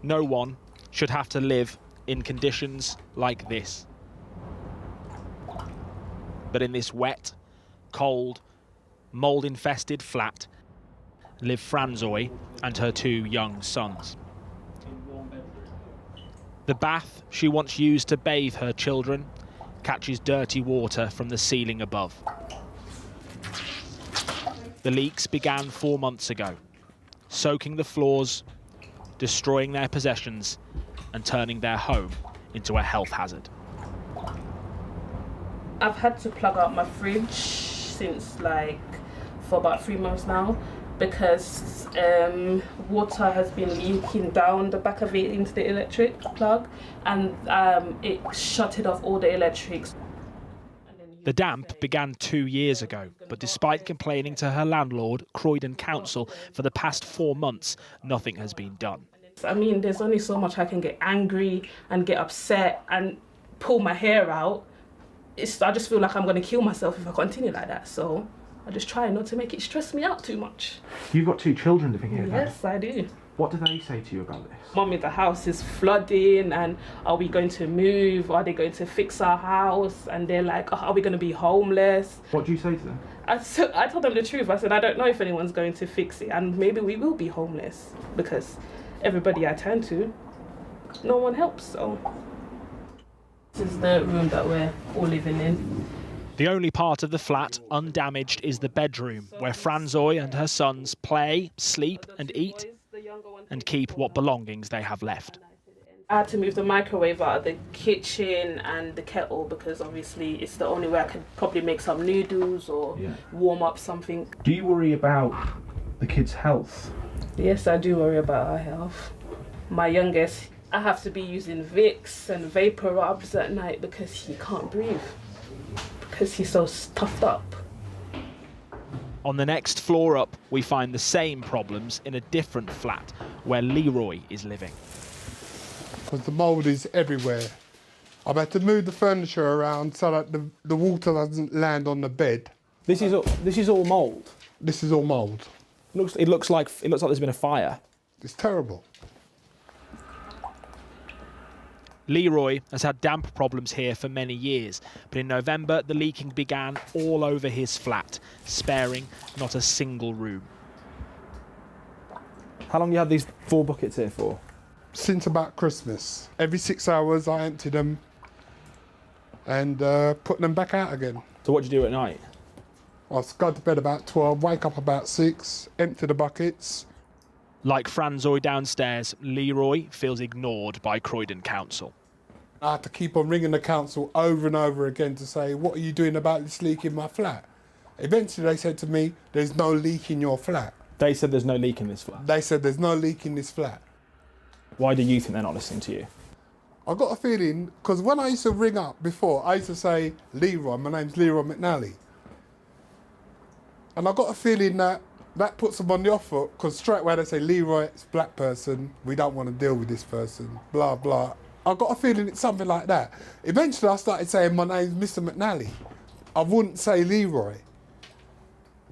No one should have to live in conditions like this. But in this wet, cold, mould-infested flat live Franzoy and her 2 young sons. The bath she once used to bathe her children catches dirty water from the ceiling above. The leaks began 4 months ago, soaking the floors, destroying their possessions, and turning their home into a health hazard. I've had to plug out my fridge since for about 3 months now, because water has been leaking down the back of it into the electric plug, and it shutted off all the electrics. The damp began 2 years ago, but despite complaining to her landlord, Croydon Council, for the past 4 months, nothing has been done. I mean, there's only so much I can get angry and get upset and pull my hair out. I just feel like I'm going to kill myself if I continue like that, so I just try not to make it stress me out too much. You've got 2 children living here, Yes, I do. What do they say to you about this? Mummy, the house is flooding, and are we going to move? Are they going to fix our house? And they're like, oh, are we going to be homeless? What do you say to them? I told them the truth. I said, I don't know if anyone's going to fix it, and maybe we will be homeless, because everybody I turn to, no one helps, so. This is the room that we're all living in. The only part of the flat undamaged is the bedroom, where Franzoy and her sons play, sleep and eat, and keep what belongings they have left. I had to move the microwave out of the kitchen and the kettle, because obviously it's the only way I could probably make some noodles or warm up something. Do you worry about the kids' health? Yes, I do worry about our health. My youngest, I have to be using Vicks and vapor rubs at night because he can't breathe, because he's so stuffed up. On the next floor up, we find the same problems in a different flat where Leroy is living. Because the mould is everywhere. I've had to move the furniture around so that the water doesn't land on the bed. This is all mould. This is all mould. It looks like there's been a fire. It's terrible. Leroy has had damp problems here for many years, but in November the leaking began all over his flat, sparing not a single room. How long have you had these 4 buckets here for? Since about Christmas. Every 6 hours I empty them and put them back out again. So what do you do at night? I'll go to bed about 12, wake up about 6, empty the buckets. Like Franzoy downstairs, Leroy feels ignored by Croydon Council. I had to keep on ringing the council over and over again to say, what are you doing about this leak in my flat? Eventually they said to me, there's no leak in your flat. They said there's no leak in this flat? They said there's no leak in this flat. Why do you think they're not listening to you? I got a feeling, because when I used to ring up before, I used to say, Leroy, my name's Leroy McNally. And I got a feeling that puts them on the off foot, because straight away they say, Leroy, it's a black person, we don't want to deal with this person, blah, blah. I got a feeling it's something like that. Eventually I started saying, my name's Mr. McNally. I wouldn't say Leroy.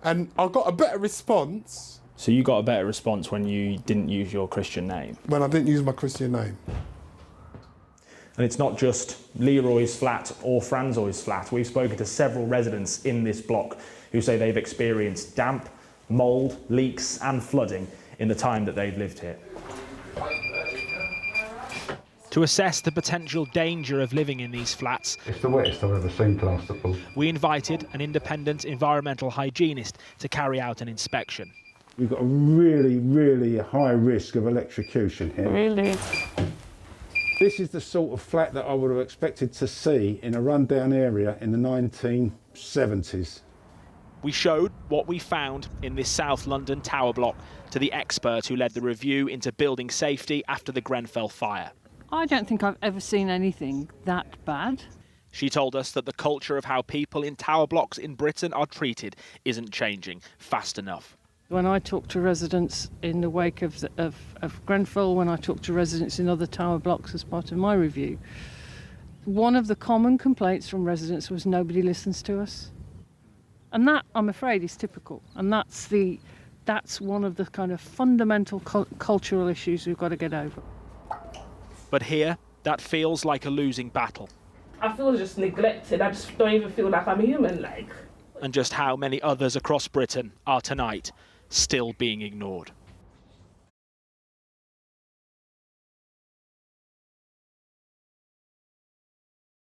And I got a better response. So you got a better response when you didn't use your Christian name? When I didn't use my Christian name. And it's not just Leroy's flat or Franzoy's flat. We've spoken to several residents in this block who say they've experienced damp, mould, leaks and flooding in the time that they've lived here. To assess the potential danger of living in these flats, it's the wettest I've ever seen plasterpool. We invited an independent environmental hygienist to carry out an inspection. We've got a really, really high risk of electrocution here. Really? This is the sort of flat that I would have expected to see in a rundown area in the 1970s. We showed what we found in this South London tower block to the expert who led the review into building safety after the Grenfell fire. I don't think I've ever seen anything that bad. She told us that the culture of how people in tower blocks in Britain are treated isn't changing fast enough. When I talk to residents in the wake of Grenfell, when I talk to residents in other tower blocks as part of my review, one of the common complaints from residents was nobody listens to us. And that, I'm afraid, is typical. And that's one of the kind of fundamental cultural issues we've got to get over. But here, that feels like a losing battle. I feel just neglected. I just don't even feel like I'm human. Like. And just how many others across Britain are tonight still being ignored.